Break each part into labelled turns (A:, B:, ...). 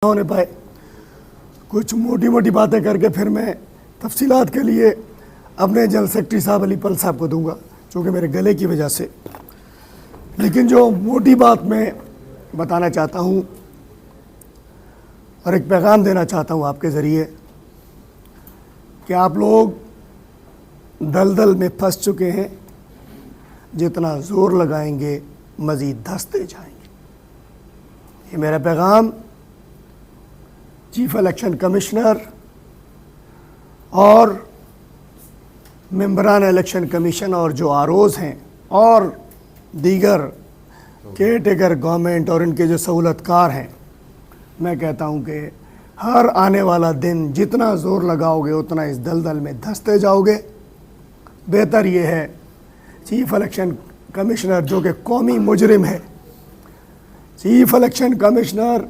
A: होने पाए। कुछ मोटी मोटी बातें करके फिर मैं तफसीलात के लिए अपने जनरल सेक्रेटरी साहब अली पल साहब को दूंगा, चूँकि मेरे गले की वजह से। लेकिन जो मोटी बात मैं बताना चाहता हूँ और एक पैगाम देना चाहता हूँ आपके ज़रिए कि आप लोग दलदल में फंस चुके हैं, जितना ज़ोर लगाएंगे मज़ीद धंसते जाएंगे। ये मेरा पैगाम चीफ इलेक्शन कमिश्नर और मेंबरान इलेक्शन कमीशन और जो आरओज़ हैं और दीगर केयर टेकर गवर्नमेंट और इनके जो सहूलतकार हैं, मैं कहता हूं कि हर आने वाला दिन जितना ज़ोर लगाओगे उतना इस दलदल में धंसते जाओगे। बेहतर ये है चीफ इलेक्शन कमिश्नर जो कि कौमी मुजरिम है, चीफ इलेक्शन कमिश्नर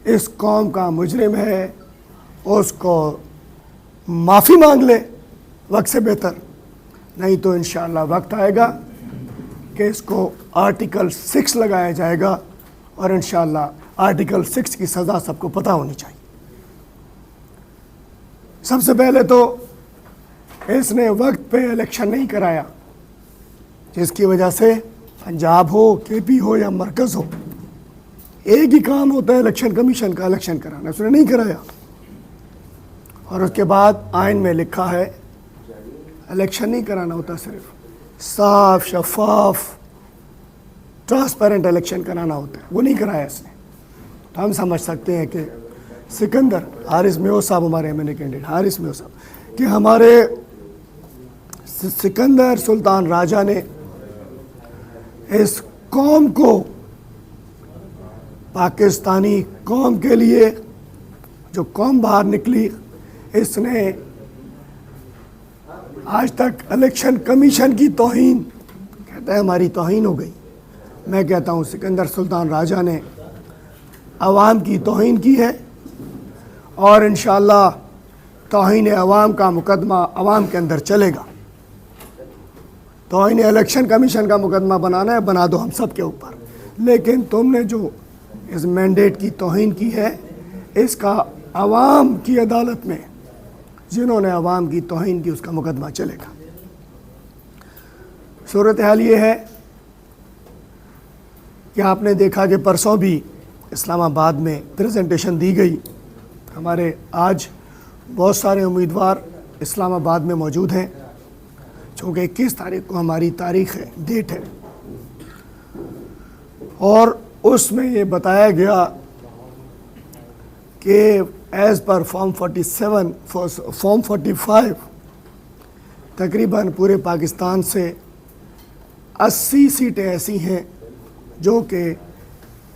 A: इस कौम का मुजरिम है, उसको माफ़ी मांग ले वक्त से बेहतर। नहीं तो इंशाअल्लाह वक्त आएगा कि इसको आर्टिकल 6 लगाया जाएगा और इंशाअल्लाह आर्टिकल 6 की सज़ा सबको पता होनी चाहिए। सबसे पहले तो इसने वक्त पे इलेक्शन नहीं कराया, जिसकी वजह से पंजाब हो, केपी हो या मरकज़ हो, एक ही काम होता है इलेक्शन कमीशन का, इलेक्शन कराना। उसने नहीं कराया। और उसके बाद आइन में लिखा है इलेक्शन नहीं कराना होता, सिर्फ साफ शफाफ ट्रांसपेरेंट इलेक्शन कराना होता है, वो नहीं कराया इसने। तो हम समझ सकते हैं कि सिकंदर हारिस मेओ साहब, हमारे एमएनए कैंडिडेट हारिस मेओ साहब, कि हमारे सिकंदर सुल्तान राजा ने इस कौम को, पाकिस्तानी कौम के लिए जो कौम बाहर निकली, इसने आज तक इलेक्शन कमीशन की तौहीन, कहता है हमारी तौहीन हो गई। मैं कहता हूँ सिकंदर सुल्तान राजा ने अवाम की तौहीन की है और इंशाअल्लाह तौहीन अवाम का मुकदमा अवाम के अंदर चलेगा। तौहीन इलेक्शन कमीशन का मुकदमा बनाना है, बना दो हम सब के ऊपर, लेकिन तुमने जो इस मैंडेट की तौहीन की है, इसका अवाम की अदालत में जिन्होंने अवाम की तौहीन की उसका मुकदमा चलेगा। सूरत हाल ये है कि आपने देखा कि परसों भी इस्लामाबाद में प्रेजेंटेशन दी गई। हमारे आज बहुत सारे उम्मीदवार इस्लामाबाद में मौजूद हैं, चूँकि 21 तारीख को हमारी तारीख़ है, डेट है, और उसमें ये बताया गया कि एज़ पर फॉर्म 45 तकरीबन पूरे पाकिस्तान से 80 सीटें ऐसी हैं जो कि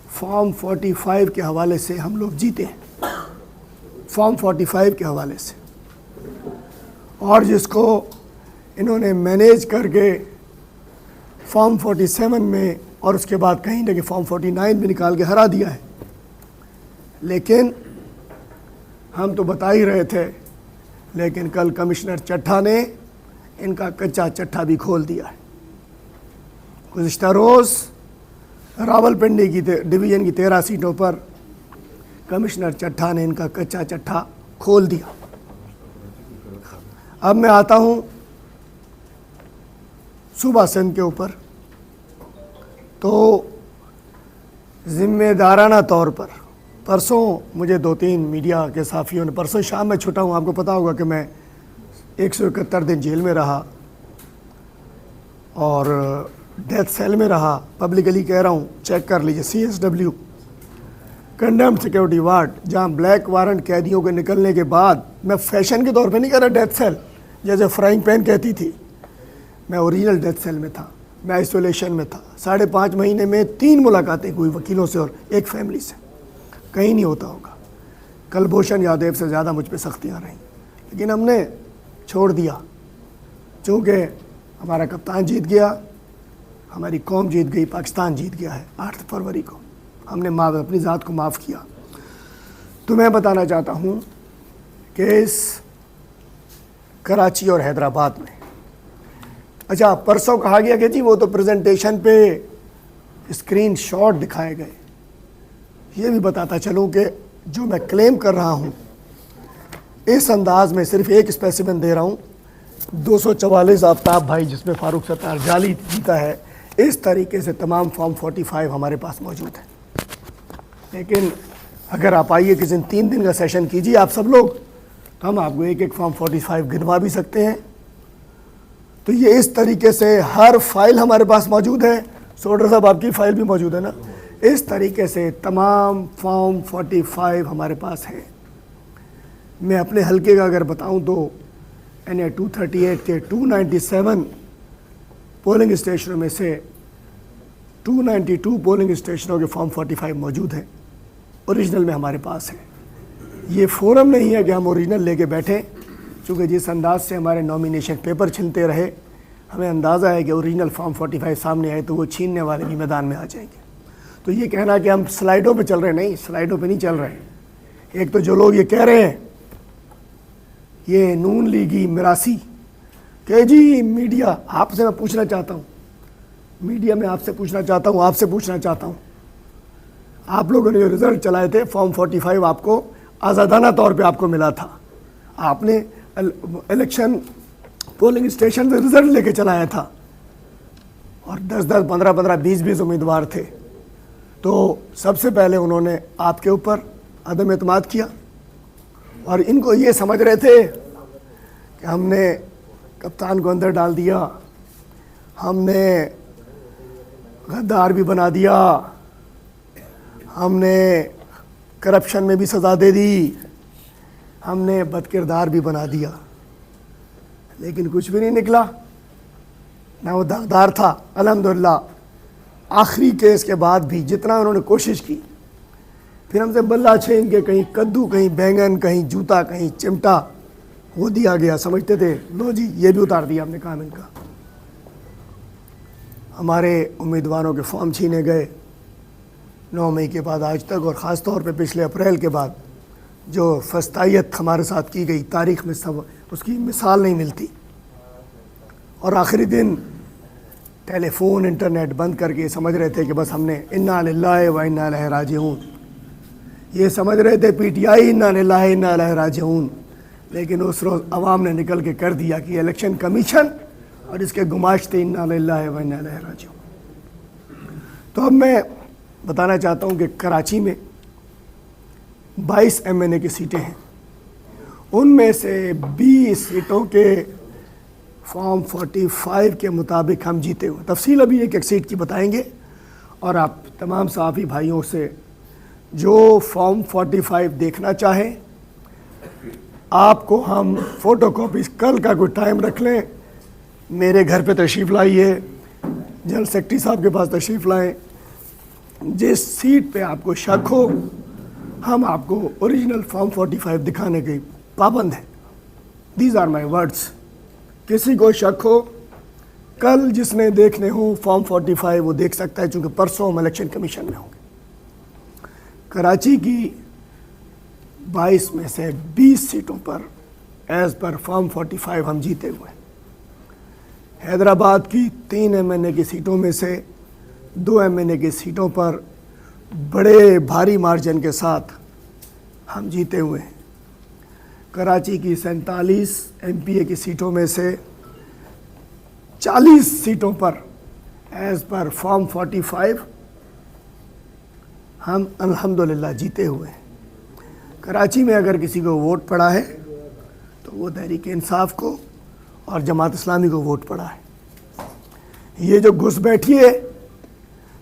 A: फॉर्म 45 के हवाले से हम लोग जीते हैं, फॉर्म 45 के हवाले से, और जिसको इन्होंने मैनेज करके फॉर्म 47 में और उसके बाद कहीं ना कहीं फॉर्म 49 भी निकाल के हरा दिया है। लेकिन हम तो बता ही रहे थे, लेकिन कल कमिश्नर चट्ठा ने इनका कच्चा चट्ठा भी खोल दिया है। गुज़िश्ता रोज़ रावलपिंडी की डिवीज़न की 13 सीटों पर कमिश्नर चट्ठा ने इनका कच्चा चट्ठा खोल दिया। अब मैं आता हूँ सूबा सिंध के ऊपर। तो ज़िम्मेदाराना तौर पर परसों मुझे 2-3 मीडिया के साफ़ियों ने, परसों शाम में छुटा हूँ, आपको पता होगा कि मैं 171 दिन जेल में रहा और डेथ सेल में रहा। पब्लिकली कह रहा हूँ, चेक कर लीजिए, CSW कंडेम्ड सिक्योरिटी वार्ड, जहाँ ब्लैक वारंट कैदियों के निकलने के बाद, मैं फैशन के तौर पे नहीं कह रहा डेथ सेल जैसे फ्राइंग पैन कहती थी, मैं ओरिजिनल डेथ सेल में था, मैं आइसोलेशन में था। 5.5 महीने में 3 मुलाकातें हुई वकीलों से और एक फैमिली से, कहीं नहीं होता होगा। कुलभूषण यादव से ज़्यादा मुझ पे सख्तियाँ रहीं, लेकिन हमने छोड़ दिया, चूँकि हमारा कप्तान जीत गया, हमारी कौम जीत गई, पाकिस्तान जीत गया है। 8 फरवरी को हमने अपनी ज़ात को माफ़ किया। तो मैं बताना चाहता हूँ कि इस कराची और हैदराबाद में, अच्छा परसों कहा गया कि जी वो तो प्रेजेंटेशन पे स्क्रीन शॉट दिखाए गए। ये भी बताता चलूँ कि जो मैं क्लेम कर रहा हूँ इस अंदाज में सिर्फ एक स्पेसिमेन दे रहा हूँ, 244 आफ्ताब भाई जिसमें फारूक सत्तार जाली जीता है, इस तरीके से तमाम फॉर्म 45 हमारे पास मौजूद है। लेकिन अगर आप आइए किसी दिन 3 दिन का सेशन कीजिए आप सब लोग, तो हम आपको एक एक फॉर्म 45 गिनवा भी सकते हैं। तो ये इस तरीके से हर फाइल हमारे पास मौजूद है। सोडर साहब आपकी फ़ाइल भी मौजूद है ना। इस तरीके से तमाम फॉर्म 45 हमारे पास है। मैं अपने हलके का अगर बताऊं तो NA 238 के 297 पोलिंग स्टेशनों में से 292 पोलिंग स्टेशनों के फॉर्म 45 मौजूद हैं, ओरिजिनल में हमारे पास है। ये फोरम नहीं है कि हम ओरिजिनल लेके बैठें, चूँकि जिस अंदाज से हमारे नॉमिनेशन पेपर छिलते रहे, हमें अंदाज़ा है कि ओरिजिनल फॉर्म 45 सामने आए तो वो छीनने वाले भी मैदान में आ जाएंगे। तो ये कहना कि हम स्लाइडों पे चल रहे हैं, नहीं, स्लाइडों पे नहीं चल रहे हैं। एक तो जो लोग ये कह रहे हैं, ये नून लीगी मिरासी कि जी मीडिया, आपसे मैं पूछना चाहता हूँ, मीडिया में आपसे पूछना चाहता हूँ, आपसे पूछना चाहता हूँ, आप लोगों ने जो रिज़ल्ट चलाए थे फॉर्म 45 आपको आज़ादाना तौर पे आपको मिला था। आपने इलेक्शन पोलिंग स्टेशन से रिज़ल्ट लेके चलाया था और 10-10, 15-15, 20-20 उम्मीदवार थे। तो सबसे पहले उन्होंने आपके ऊपर अदम एतमाद किया और इनको ये समझ रहे थे कि हमने कप्तान को अंदर डाल दिया, हमने गद्दार भी बना दिया, हमने करप्शन में भी सज़ा दे दी, हमने बदकिरदार भी बना दिया। लेकिन कुछ भी नहीं निकला, ना वो दागदार था। अल्हम्दुलिल्लाह आखिरी केस के बाद भी जितना उन्होंने कोशिश की, फिर हमसे बल्ला छीन के कहीं कद्दू, कहीं बैंगन, कहीं जूता, कहीं चिमटा वो दिया गया। समझते थे, लो जी ये भी उतार दिया हमने काम इनका। हमारे उम्मीदवारों के फॉर्म छीने गए 9 मई के बाद आज तक, और ख़ास तौर पे पिछले अप्रैल के बाद जो फस्तायत हमारे साथ की गई, तारीख़ में सब उसकी मिसाल नहीं मिलती। और आखिरी दिन टेलीफोन इंटरनेट बंद करके समझ रहे थे कि बस हमने इन्ना लिल्लाहि व इन्ना इलैहि राजिऊन, ये समझ रहे थे PTI इन्ना लिल्लाहि इन्ना इलैहि राजिऊन। लेकिन उस रोज़ अवाम ने निकल के कर दिया कि इलेक्शन कमीशन और इसके गुमाश्ते इन्ना लिल्लाहि व इन्ना इलैहि राजिऊन। तो अब मैं बताना चाहता हूँ कि कराची में 22 MNA की सीटें हैं, उनमें से 20 सीटों के फॉर्म 45 के मुताबिक हम जीते हुए। तफसील अभी एक सीट की बताएंगे और आप तमाम सहाफ़ी भाइयों से जो फॉर्म 45 देखना चाहें, आपको हम फ़ोटो कॉपीज़ कल का कोई टाइम रख लें, मेरे घर पे तशरीफ़ लाइए, जनरल सेक्रेटरी साहब के पास तशरीफ़ लाएं। जिस सीट पे आपको शक हो, हम आपको ओरिजिनल फॉर्म 45 दिखाने के पाबंद हैं। These are my words. किसी को शक हो, कल जिसने देखने हो फॉर्म 45 वो देख सकता है, चूँकि परसों हम इलेक्शन कमीशन में होंगे। कराची की 22 में से 20 सीटों पर एज़ पर फॉर्म 45 हम जीते हुए हैं। हैदराबाद की 3 MNA की सीटों में से 2 MNA की सीटों पर बड़े भारी मार्जिन के साथ हम जीते हुए हैं। कराची की 47 MPA की सीटों में से 40 सीटों पर एज़ पर फॉर्म 45 हम अल्हम्दुलिल्लाह जीते हुए हैं। कराची में अगर किसी को वोट पड़ा है तो वो तहरीक इंसाफ को और जमात इस्लामी को वोट पड़ा है। ये जो घुस बैठी है,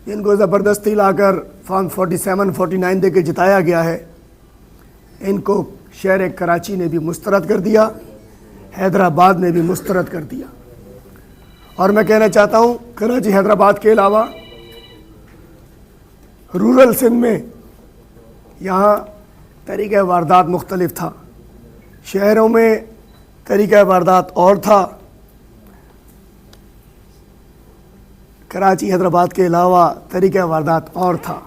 A: इनको ज़बरदस्ती लाकर फॉर्म 47, 49 दे के जिताया गया है, इनको शहर कराची ने भी मुस्तरद कर दिया, हैदराबाद ने भी मुस्तरद कर दिया। और मैं कहना चाहता हूँ, कराची हैदराबाद के अलावा रूरल सिंध में यहाँ तरीक़ा वारदात मुख्तलिफ था, शहरों में तरीक़ा वारदात और था। कराची हैदराबाद के अलावा तरीक़ा वारदात और था।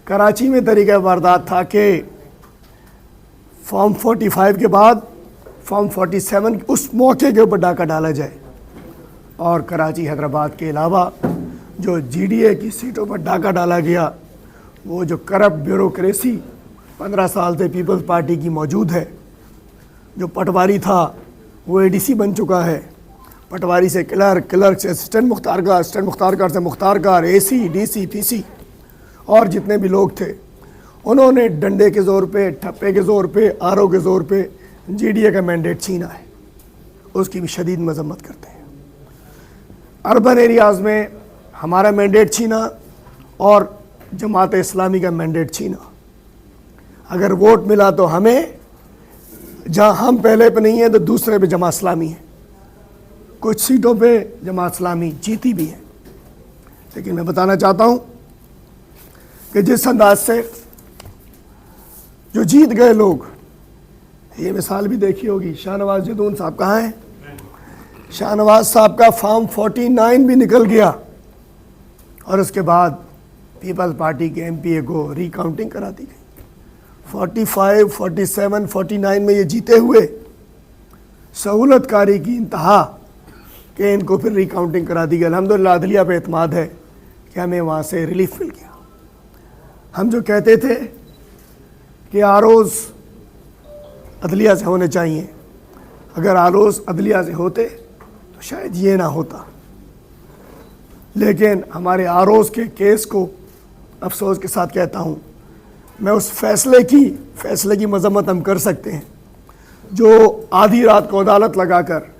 A: कराची में तरीक़ा वारदात था कि फॉर्म 45 के बाद फॉर्म 47 उस मौके के ऊपर डाका डाला जाए, और कराची हैदराबाद के अलावा जो GDA की सीटों पर डाका डाला गया, वो जो करप्ट ब्यूरोक्रेसी 15 साल से पीपल्स पार्टी की मौजूद है। जो पटवारी था वो एडीसी बन चुका है, पटवारी से क्लर्क, क्लर्क से असिस्टेंट मुख्तारकार, असिस्टेंट मुख्तारकार से मुख्तारकार, एसी, डीसी, पीसी और जितने भी लोग थे उन्होंने डंडे के ज़ोर पे, ठप्पे के ज़ोर पे, आरओ के ज़ोर पे जीडीए का मैंडेट छीना है। उसकी भी शदीद मजम्मत करते हैं। अर्बन एरियाज़ में हमारा मैंडेट छीना और जमात इस्लामी का मैंडेट छीना। अगर वोट मिला तो हमें, जहाँ हम पहले पे नहीं है तो दूसरे पे जमात इस्लामी है। कुछ सीटों पे जमात इस्लामी जीती भी है। लेकिन मैं बताना चाहता हूँ कि जिस अंदाज से जो जीत गए लोग, ये मिसाल भी देखी होगी, शाहनवाज जदून साहब कहाँ हैं? शाहनवाज साहब का फॉर्म 49 भी निकल गया और उसके बाद पीपल्स पार्टी के एमपीए को रिकाउंटिंग करा दी गई। 45, 47, 49 में ये जीते हुए सहूलतकारी की इंतहा कि इनको फिर रिकाउंटिंग करा दी गई। अल्हम्दुलिल्लाह अदलिया पे एतमाद है कि हमें वहाँ से रिलीफ मिल गया। हम जो कहते थे कि आरोज़ अदलिया से होने चाहिए, अगर आरोज़ अदलिया से होते तो शायद ये ना होता। लेकिन हमारे आरोज़ के केस को अफसोस के साथ कहता हूँ, मैं उस फैसले की मजम्मत हम कर सकते हैं जो आधी रात को अदालत लगाकर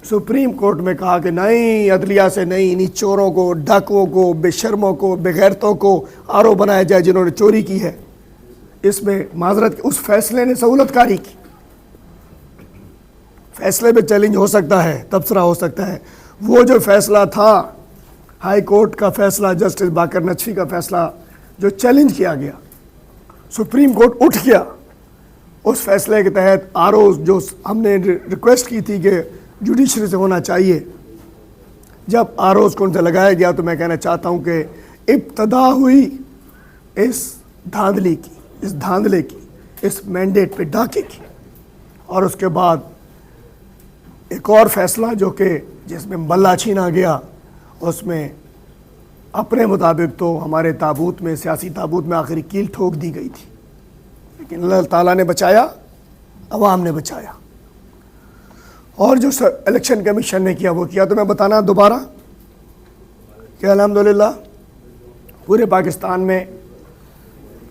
A: सुप्रीम कोर्ट में कहा कि नहीं, अदलिया से नहीं, इन्हीं चोरों को, डाकुओं को, बेशर्मों को, बेगैरतों को आरो बनाया जाए जिन्होंने चोरी की है। इसमें माजरत, उस फैसले ने सहूलतकारी की। फैसले पे चैलेंज हो सकता है, तबसरा हो सकता है। वो जो फैसला था हाई कोर्ट का फैसला, जस्टिस बाकर नकवी का फैसला जो चैलेंज किया गया, सुप्रीम कोर्ट उठ गया। उस फैसले के तहत आरो जो हमने रिक्वेस्ट की थी कि जुडिशरी से होना चाहिए, जब आरोज़ को उनसे लगाया गया तो मैं कहना चाहता हूँ कि इब्तदा हुई इस धांधली की, इस धांधले की, इस मैंडेट पे डाके की। और उसके बाद एक और फैसला जो कि जिसमें बल्ला छीना गया, उसमें अपने मुताबिक तो हमारे ताबूत में, सियासी ताबूत में आखिरी कील ठोक दी गई थी, लेकिन अल्लाह ताला ने बचाया, अवाम ने बचाया। और जो इलेक्शन कमीशन ने किया वो किया। तो मैं बताना दोबारा कि अल्हम्दुलिल्लाह पूरे पाकिस्तान में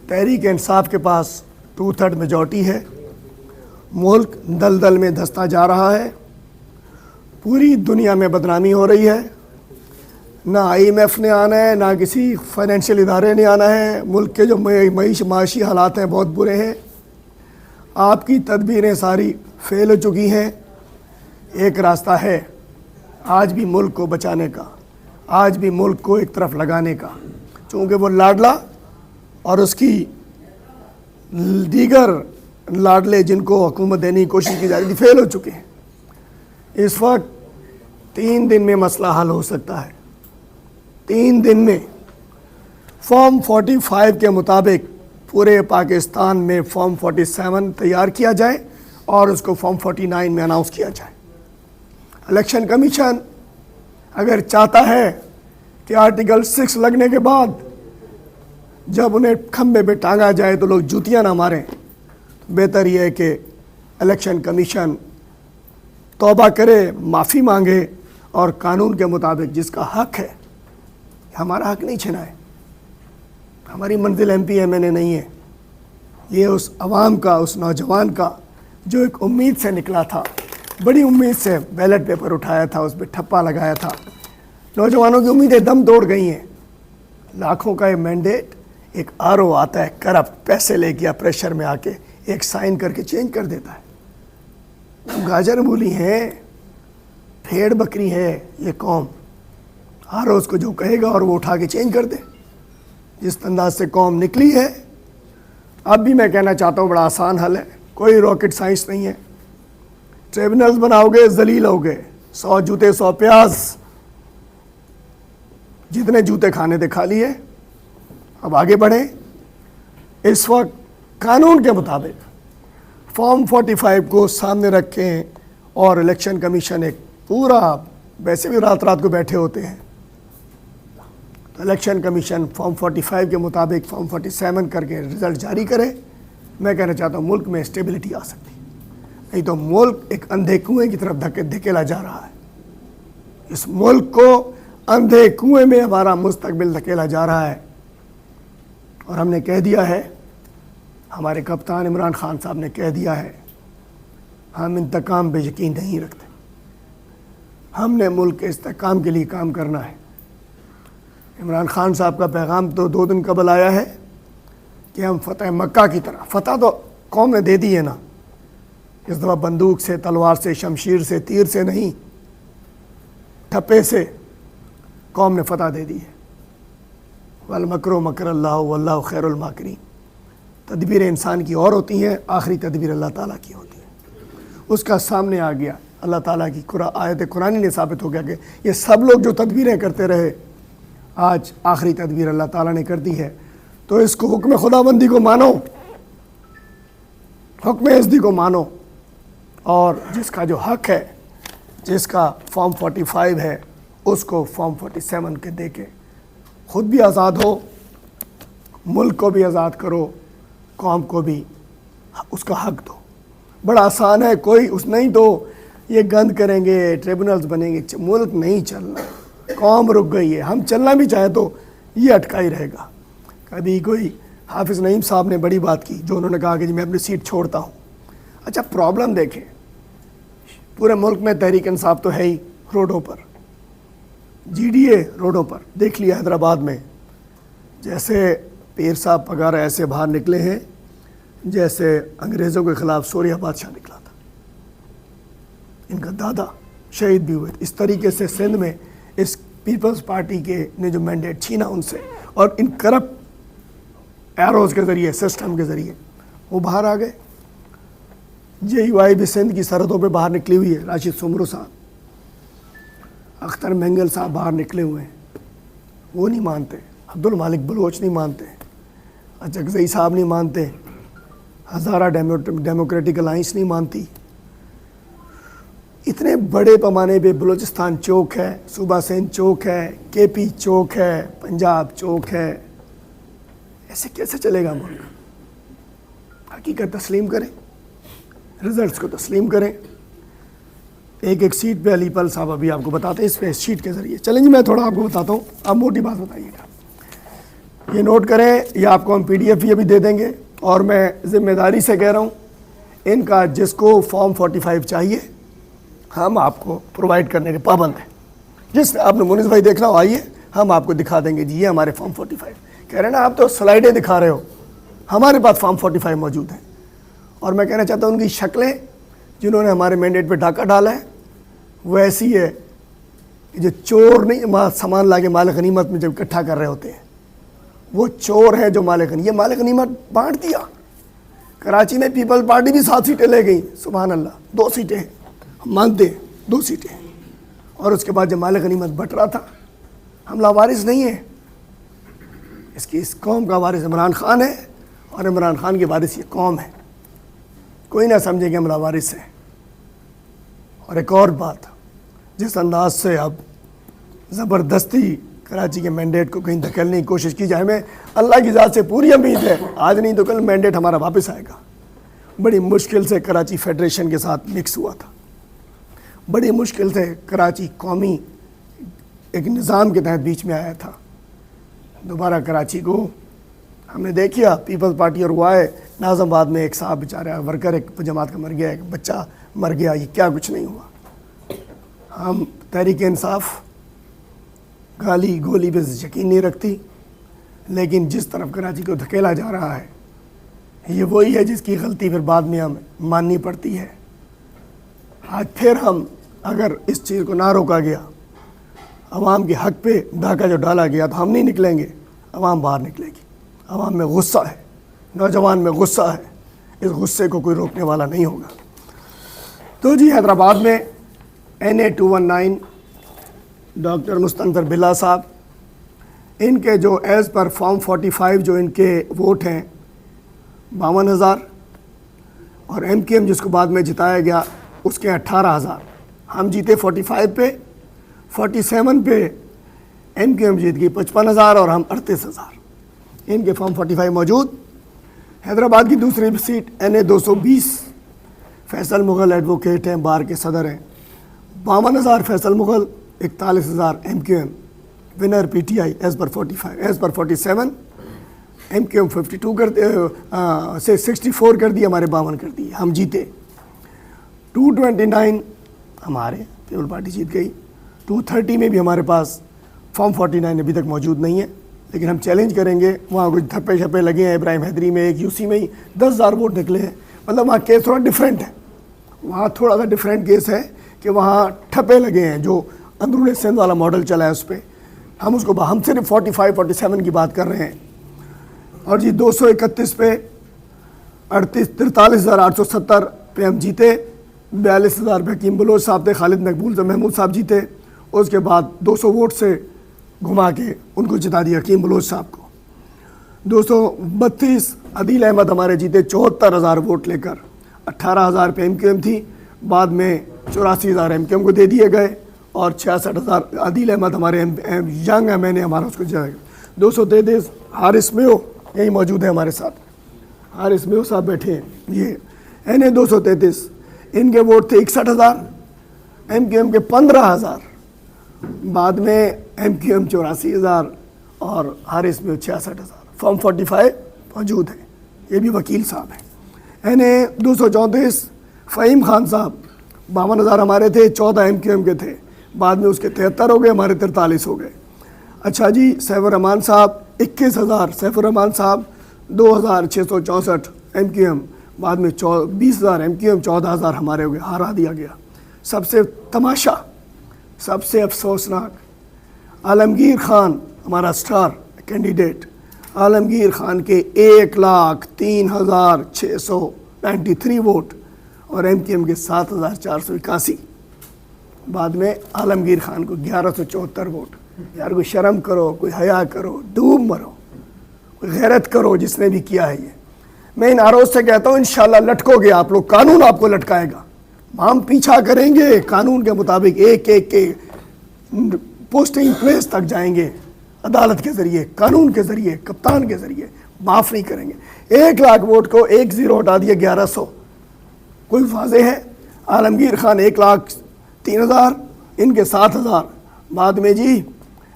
A: तहरीक इंसाफ के पास 2/3 मेजॉरिटी है। मुल्क दलदल में धंसता जा रहा है। पूरी दुनिया में बदनामी हो रही है। ना IMF ने आना है, ना किसी फाइनेंशियल इदारे ने आना है। मुल्क के जो माशी हालात हैं बहुत बुरे हैं। आपकी तदबीरें सारी फेल हो चुकी हैं। एक रास्ता है आज भी मुल्क को बचाने का, आज भी मुल्क को एक तरफ लगाने का, चूँकि वो लाडला और उसकी दीगर लाडले जिनको हुकूमत देने की कोशिश की जा रही थी फेल हो चुके हैं। इस वक्त 3 दिन में मसला हल हो सकता है। 3 दिन में फॉर्म 45 के मुताबिक पूरे पाकिस्तान में फॉर्म 47 तैयार किया जाए और उसको फॉर्म 49 में अनाउंस किया जाए। इलेक्शन कमीशन अगर चाहता है कि आर्टिकल 6 लगने के बाद जब उन्हें खंबे पे टांगा जाए तो लोग जूतियां ना मारें, तो बेहतर यह है कि इलेक्शन कमीशन तौबा करे, माफ़ी मांगे और कानून के मुताबिक जिसका हक है, हमारा हक नहीं छिना है। हमारी मंजिल MP MNA नहीं है। ये उस अवाम का, उस नौजवान का जो एक उम्मीद से निकला था, बड़ी उम्मीद से बैलेट पेपर उठाया था, उस पर ठप्पा लगाया था। नौजवानों की उम्मीदें दम तोड़ गई हैं। लाखों का ये मैंडेट, एक RO आता है करप्ट, पैसे लेके या प्रेशर में आके एक साइन करके चेंज कर देता है। हम गाजर मूली हैं, भेड़ बकरी है ये कौम। RO को जो कहेगा और वो उठा के चेंज कर दे। जिस अंदाज से कौम निकली है, अब भी मैं कहना चाहता हूँ बड़ा आसान हल है, कोई रॉकेट साइंस नहीं है। ट्रिब्यूनल्स बनाओगे, जलील होगे, 100 जूते 100 प्याज, जितने जूते खाने थे खा लिए। अब आगे बढ़ें। इस वक्त कानून के मुताबिक फॉर्म 45 को सामने रखें और इलेक्शन कमीशन एक पूरा, वैसे भी रात रात को बैठे होते हैं, तो इलेक्शन कमीशन फॉर्म 45 के मुताबिक फॉर्म 47 करके रिज़ल्ट जारी करे मैं कहना चाहता हूँ मुल्क में स्टेबिलिटी आ सकती है, नहीं तो मुल्क एक अंधे कुएं की तरफ धकेला जा रहा है। इस मुल्क को अंधे कुएं में हमारा मुस्तकबिल धकेला जा रहा है। और हमने कह दिया है, हमारे कप्तान इमरान खान साहब ने कह दिया है, हम इंतकाम पे यकीन नहीं रखते, हमने मुल्क के इस्तेहकाम के लिए काम करना है। इमरान खान साहब का पैगाम तो 2 दिन कबल आया है कि हम फतह मक्का की तरह, फतह तो कौम ने दे दी है ना, इस दफ़ा बंदूक से, तलवार से, शमशीर से, तीर से नहीं, ठप्पे से कौम ने फतह दे दी है। वल मकरो मकर अल्लाह वल्लाहु खैरुल माकिरीन। तदबीर इंसान की और होती हैं, आखिरी तदबीर अल्लाह ताला की होती है। उसका सामने आ गया अल्लाह ताला की आयत कुरानी ने साबित हो गया कि ये सब लोग जो तदबीरें करते रहे, आज आखिरी तदबीर अल्लाह ताला ने कर दी है। तो इसको हुक्म खुदाबंदी को मानो, हुक्म इज़्ज़ी को मानो, और जिसका जो हक है, जिसका फॉर्म 45 है, उसको फॉर्म 47 के दे के ख़ुद भी आज़ाद हो, मुल्क को भी आज़ाद करो, कौम को भी उसका हक दो। बड़ा आसान है, कोई उस नहीं तो ये गंद करेंगे, ट्रिब्यूनल्स बनेंगे, मुल्क नहीं चलना, कौम रुक गई है। हम चलना भी चाहें तो ये अटका ही रहेगा। कभी कोई हाफिज़ नईम साहब ने बड़ी बात की, जो उन्होंने कहा कि जी मैं अपनी सीट छोड़ता हूँ। अच्छा, प्रॉब्लम देखें, पूरे मुल्क में तहरीक इंसाफ तो है ही, रोडों पर GDA रोडों पर देख लिया हैदराबाद में, जैसे पीर साहब पगारा ऐसे बाहर निकले हैं जैसे अंग्रेज़ों के ख़िलाफ़ सूर्या बादशाह निकला था। इनका दादा शहीद भी हुए। इस तरीके से सिंध में इस पीपल्स पार्टी के ने जो मैंडेट छीना उनसे, और इन करप्ट एरोज़ के ज़रिए, सिस्टम के ज़रिए वो बाहर आ गए। JUI भी सिंध की सरहदों पे बाहर निकली हुई है। राशिद सुमरू साहब, अख्तर मेंगल साहब बाहर निकले हुए हैं, वो नहीं मानते। अब्दुल मालिक बलोच नहीं मानते, अजगज़ई साहब नहीं मानते, हज़ारा डेमोक्रेटिक अलाइंस नहीं मानती। इतने बड़े पैमाने पे बलूचिस्तान चौक है, सूबा सिंध चौक है, KP चौक है, पंजाब चौक है। ऐसे कैसे चलेगा मुल्क? हकीकत तस्लीम करें, रिजल्ट्स को तस्लीम करें। एक एक सीट पे अली पल साहब अभी आपको बताते हैं इस पे शीट के ज़रिए। चलें जी, मैं थोड़ा आपको बताता हूँ, आप मोटी बात बताइएगा। ये नोट करें, ये आपको हम PDF ये भी दे देंगे, और मैं ज़िम्मेदारी से कह रहा हूँ, इनका जिसको फॉर्म 45 चाहिए हम आपको प्रोवाइड करने के पाबंद हैं। जिस आपने मुनीस भाई देखना हो, आइए, हम आपको दिखा देंगे जी, ये हमारे फॉर्म 45। कह रहे हैं ना आप तो स्लाइडें दिखा रहे हो, हमारे पास फॉर्म 45 मौजूद है। और मैं कहना चाहता हूँ उनकी शक्लें जिन्होंने हमारे मैंडेट पे डाका डाला है वो ऐसी है कि जो चोर नहीं सामान लाके माल गनीमत में जब इकट्ठा कर रहे होते हैं, वो चोर है जो माल गनीमत, ये माल गनीमत बांट दिया। कराची में पीपल्स पार्टी भी 7 सीटें ले गई, सुभान अल्लाह, 2 सीटें हैं, हम मानते हैं 2 सीटें हैं। और उसके बाद जब माल गनीमत बट रहा था, हम लावारिस नहीं है, इसकी इस कौम का वारिस इमरान खान है, और इमरान खान की वारिस ये कौम है। कोई ना समझे कि हम लावारिस हैं। और एक और बात, जिस अंदाज से अब ज़बरदस्ती कराची के मैंडेट को कहीं धकेलने की कोशिश की जाए, हमें अल्लाह की ज़ात से पूरी उम्मीद है आज नहीं तो कल मैंडेट हमारा वापस आएगा। बड़ी मुश्किल से कराची फेडरेशन के साथ मिक्स हुआ था, बड़ी मुश्किल से कराची कौमी एक निज़ाम के तहत बीच में आया था। दोबारा कराची को हमने देखिया, पीपल्स पार्टी और हुआ है। नाज़माबाद में एक साहब बेचारा वर्कर एक जमात का मर गया, एक बच्चा मर गया, ये क्या कुछ नहीं हुआ। हम तहरीक इंसाफ गाली गोली पे यकीन नहीं रखती, लेकिन जिस तरफ कराची को धकेला जा रहा है ये वही है जिसकी गलती फिर बाद में हमें माननी पड़ती है। आज फिर हम अगर इस चीज़ को ना रोका गया, अवाम के हक पे डाका जो डाला गया, तो हम नहीं निकलेंगे, अवाम बाहर निकलेगी। अवाम में गुस्सा है, नौजवान में गुस्सा है, इस गुस्से को कोई रोकने वाला नहीं होगा। तो जी हैदराबाद में NA 219 डॉक्टर मुस्तनज़र बिल्ला साहब, इनके जो एज़ पर फॉर्म 45 जो इनके वोट हैं 52,000, और MKM जिसको बाद में जिताया गया उसके 18,000। हम जीते 45 पे, 47 पे MKM जीत गई 55,000 और हम 38,000। इनके फॉर्म 45 मौजूद हैदराबाद की दूसरी seat NA 220, Faisal Mughal advocate हैं, बार के सदर हैं। 52,000 Faisal Mughal, 41,000 MQM, winner PTI as per 47, MQM 52 कर से 64 कर दिए, हमारे 52 कर दिए, हम जीते। 229 हमारे पीपल पार्टी जीत गई। 230 में भी हमारे पास फॉर्म 49 अभी तक मौजूद नहीं है, लेकिन हम चैलेंज करेंगे। वहाँ कुछ धप्पे छप्पे लगे हैं, इब्राहिम हैदरी में, एक UC में ही 10,000 वोट निकले हैं। मतलब वहाँ केस थोड़ा डिफरेंट है, वहाँ थोड़ा सा डिफरेंट केस है कि वहाँ ठप्पे लगे हैं, जो अंदरूनी सिंध वाला मॉडल चला है उस पर। हम सिर्फ 45-47 की बात कर रहे हैं। और जी 231 पे 43,870 पे हम जीते। 42,000 पे हकीम बलोच साहब थे, खालिद मकबूल से महमूद साहब जीते। उसके बाद 200 वोट से घुमा के उनको जिता दिया हकीम बलोच साहब को। 232 अदील अहमद हमारे जीते 74,000 वोट लेकर। 18,000 पे MQM थी, बाद में 84,000 MQM को दे दिए गए और 66,000 अदील अहमद हमारे यंग MN ने हमारा उसको जाएगा। 233 हारिस मेयो यही मौजूद है हमारे साथ, हारिस मेयो साहब बैठे हैं। ये NA 233, इनके वोट थे 61,000, MQM के 15,000, बाद में MQM 84,000 और हारिस मेयो 66,000। फॉर्म 45 मौजूद है, ये भी वकील साहब हैं। NA 234 फ़हीम खान साहब 52,000 हमारे थे, 14 MQM के थे, बाद में उसके 73 हो गए, हमारे 43 हो गए। अच्छा जी, सैफुर रहमान साहब 21,000, सैफुर रहमान साहब 2,664 MQM, बाद में 20,000 MQM, 14,000 हमारे हो गए, हरा दिया गया। सबसे तमाशा, सबसे अफसोसनाक, आलमगीर खान हमारा स्टार कैंडिडेट, आलमगीर खान के 1,03,693 वोट और MQM के 7,481। बाद में आलमगीर खान को 1,174 वोट। यार कोई शर्म करो, कोई हया करो, डूब मरो, कोई गैरत करो जिसने भी किया है ये। मैं इन आरोज से कहता हूँ इंशाल्लाह लटकोगे आप लोग, कानून आपको लटकाएगा। हम पीछा करेंगे, कानून के मुताबिक एक एक के पोस्टिंग प्लेस तक जाएंगे, अदालत के ज़रिए, कानून के ज़रिए, कप्तान के ज़रिए, माफ़ नहीं करेंगे। 1 लाख वोट को 1 0 हटा दिया 1,100, कोई वाज़े है। आलमगीर खान 1,03,000, इनके 7,000, बाद में जी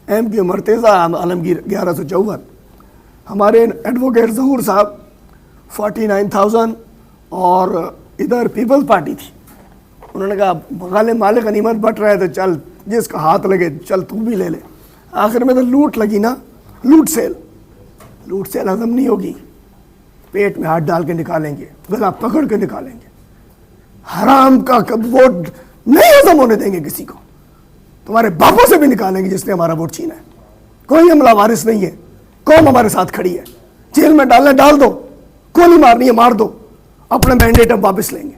A: MQM मर्तेज़ा आलमगीर 1,154। हमारे एडवोकेट ज़हूर साहब 49,000 और इधर पीपल्स पार्टी थी, उन्होंने कहा गालिब मालिक गनीमत बट रहे थे, चल जिसका हाथ लगे चल तू भी ले ले। आखिर में तो लूट लगी ना, लूट सेल हजम नहीं होगी, पेट में हाथ डाल के निकालेंगे, गला पकड़ के निकालेंगे। हराम का वोट नहीं हजम होने देंगे किसी को, तुम्हारे बापों से भी निकालेंगे जिसने हमारा वोट छीना है। कोई हमला वारिस नहीं है, कौम हमारे साथ खड़ी है। जेल में डालना डाल दो, गोली मारनी है मार दो, अपना मैंडेट अब वापस लेंगे।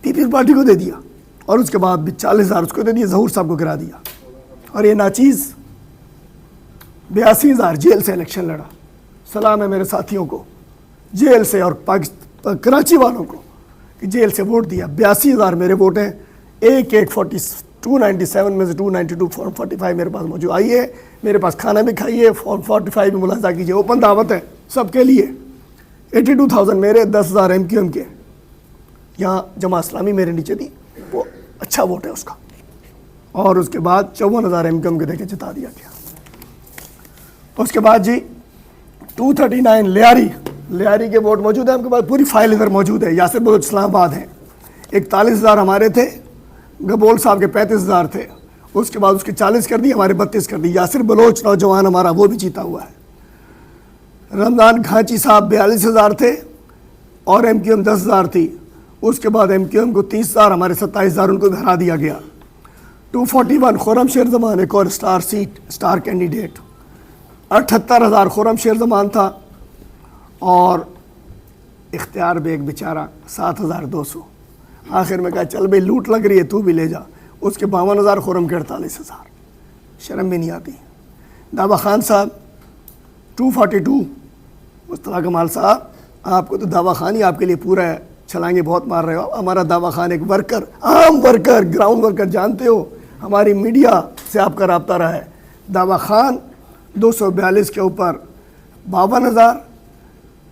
A: पीपल्स पार्टी को दे दिया और उसके बाद भी 40,000 उसको दे दिया, ज़हूर साहब को गिरा दिया। और ये नाचीज़ 82,000 जेल से इलेक्शन लड़ा। सलाम है मेरे साथियों को जेल से और कराची वालों को कि जेल से वोट दिया। 82,000 मेरे वोट हैं, 297 में से 292 फॉर्म 45 मेरे पास मौजूद। आइए मेरे पास खाना भी खाइए, फॉर्म 45 में मुलाजा कीजिए, ओपन दावत है सबके लिए। 82,000 मेरे, 10,000 MQM के। यहाँ जमा इस्लामी मेरे नीचे थी, वो अच्छा वोट है उसका। और उसके बाद 54,000 MQM के देके जिता दिया गया। उसके बाद जी 239 लियारी के वोट मौजूद है आपके पास, पूरी फाइल इधर मौजूद है। यासिर बलोच इस्लामाबाद हैं, 41,000 हमारे थे, गबोल साहब के 35,000 थे, उसके बाद उसके 40 कर दिए, हमारे 32 कर दिए। यासिर बलोच नौजवान हमारा वो भी जीता हुआ है। रमज़ान घाची साहब 42,000 थे और MQM 10,000 थी। उसके बाद MQM को 30,000, हमारे 27,000 उनको हरा दिया गया। 241 खुर्रम शेर जमान, एक और स्टार कैंडिडेट। 78,000 खुर्रम शेर जमान था और इख्तियार बेग बेचारा 7,200। आखिर में कहा चल भाई लूट लग रही है तू भी ले जा। उसके 52,000 खुर्रम के 48,000। शर्म भी नहीं आती। दावा खान साहब 242, मुस्तफा कमाल साहब आपको तो दावा खान ही आपके लिए पूरा है, छलांगे बहुत मार रहे हो। हमारा दावा खान एक वर्कर, आम वर्कर, ग्राउंड वर्कर, जानते हो हमारी मीडिया से आपका रब्ता रहा है। दावा खान 242 के ऊपर 52,000,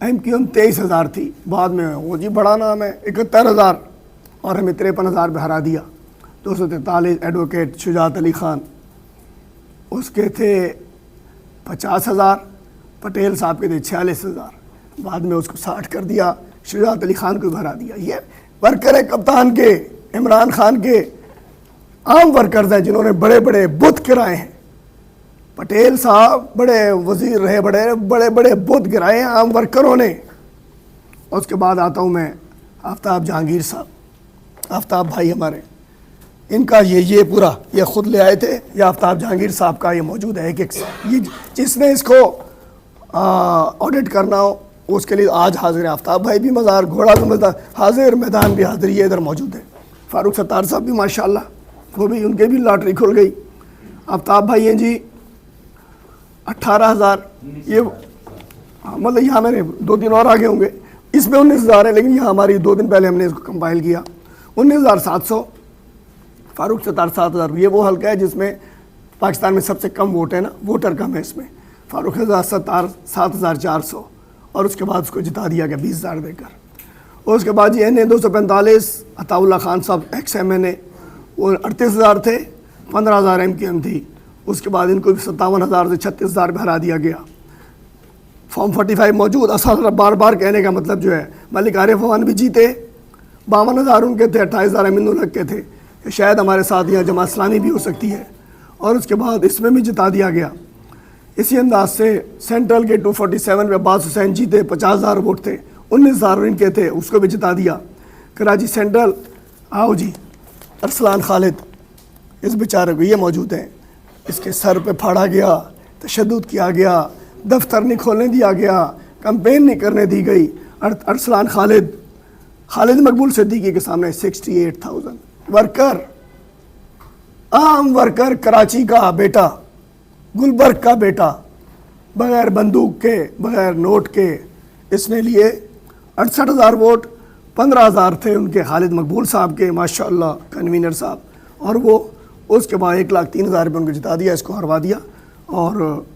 A: MQM 23,000 थी, बाद में वो जी बड़ा नाम है 71,000 और हमें 53,000 पे हरा दिया। 243 एडवोकेट शुजात अली खान, उसके थे 50,000, पटेल साहब के थे 46,000, बाद में उसको 60 कर दिया, शुजात अली खान को भरा दिया। ये वर्कर है कप्तान के, इमरान खान के आम वर्कर्स हैं जिन्होंने बड़े बड़े बुत गिराए हैं। पटेल साहब बड़े वजीर रहे, बड़े बड़े बुत गिराए हैं आम वर्करों ने। उसके बाद आता हूँ मैं आफ्ताब जहांगीर साहब, आफ्ताब भाई हमारे, इनका ये पूरा ये ख़ुद ले आए थे। ये आफ्ताब जहांगीर साहब का ये मौजूद है एक ये जिसने इसको ऑडिट करना हो उसके लिए आज हाजिर है। आफ्ताब भाई भी मज़ार, घोड़ा भी मज़ार हाजिर, मैदान भी हाजिर, ये इधर मौजूद है। फ़ारूक सत्तार साहब भी माशाल्लाह, वो भी उनके भी लॉटरी खुल गई। आफ्ताब भाई हैं जी 18,000, ये मतलब यहाँ मेरे 2-3 और आगे होंगे, इसमें 19,000 है, लेकिन यहाँ हमारी 2 दिन पहले हमने इसको कंपाइल किया। 19,700, फ़ारूक सत्तार 7,000। ये वो हल्का है जिसमें पाकिस्तान में सबसे कम वोट है ना, वोटर कम है इसमें। फ़ारूक सत्तार 7,400 और उसके बाद उसको जिता दिया गया 20,000 देकर। और उसके बाद ये NA 245 अताउल्ला खान साहब XMNA, वो 38,000 थे, 15,000 MQM थी। उसके बाद इनको 57,000 से 36,000 पे हरा दिया गया। फॉर्म 45 मौजूद। असल बार बार कहने का मतलब जो है, मलिक आरिफ अवान भी जीते, 52,000 उनके थे, 28,000 अमीनुल हक के थे। शायद हमारे साथ यहाँ जमात इस्लामी भी हो सकती है। और उसके बाद इसमें भी जिता दिया गया। इसी अंदाज से सेंट्रल के 247 में अब्बास हुसैन जीते, 50,000 वोट थे, 19,000 इनके थे, उसको भी जिता दिया। कराची सेंट्रल आओ जी, अरसलान खालिद, इस बेचारे को ये मौजूद हैं, इसके सर पे फाड़ा गया, तशद्दुद किया गया, दफ्तर नहीं खोलने दिया गया, कंपेन नहीं करने दी गई। अरसलान खालिद, खालिद मकबूल सिद्दीकी के सामने 68,000 वर्कर, आम वर्कर, कराची का बेटा, गुलबर्ग का बेटा, बगैर बंदूक के, बगैर नोट के, इसने लिए 68,000 वोट। 15,000 थे उनके खालिद मकबूल साहब के, माशाअल्लाह कन्वीनर साहब, और वो उसके बाद 1,03,000 रुपये उनको जिता दिया, इसको हरवा दिया। और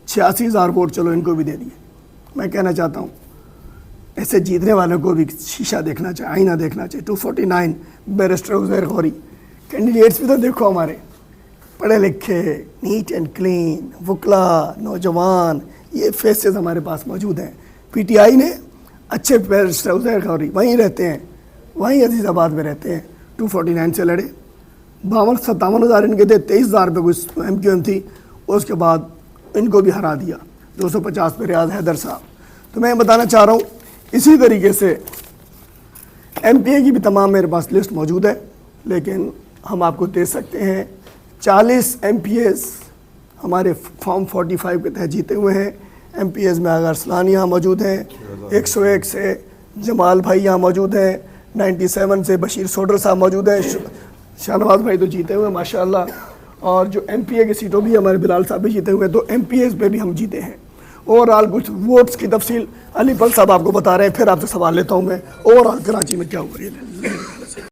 A: 86,000 वोट चलो इनको भी दे दिए। मैं कहना चाहता हूँ ऐसे जीतने वालों को भी शीशा देखना चाहिए, आईना देखना चाहिए। 249 बैरिस्टर उज़ैर गौरी, कैंडिडेट्स भी तो देखो हमारे, पढ़े लिखे, नीट एंड क्लीन, वकला, नौजवान, ये फेसेस हमारे पास मौजूद हैं। PTI ने अच्छे बैरिस्टर उज़ैर गौरी वहीं रहते हैं, वहीं अजीज़ाबाद में रहते हैं। 249 से लड़े, 57,000 इनके थे, 23,000 पे कुछ MQM थी। उसके बाद इनको भी हरा दिया। 250 पे रियाज हैदर साहब। तो मैं बताना चाह रहा हूँ इसी तरीके से MPA की भी तमाम मेरे पास लिस्ट मौजूद है, लेकिन हम आपको दे सकते हैं 40 MPAs हमारे फॉर्म 45 के तहत जीते हुए हैं। MPAs में आगा अरसलान यहाँ मौजूद हैं, 101 से जमाल भाई यहाँ मौजूद हैं, 97 से बशीर सोडर साहब मौजूद हैं, शाहनवाज भाई तो जीते हुए माशाअल्लाह, और जो MPA की सीटों भी हमारे बिलाल साहब भी जीते हुए हैं। तो MPAs पे भी हम जीते हैं। ओवरऑल कुछ वोट्स की तफसील अली पल साहब आपको बता रहे हैं, फिर आपसे सवाल लेता हूँ मैं ओवरऑल कराची में क्या हुआ है।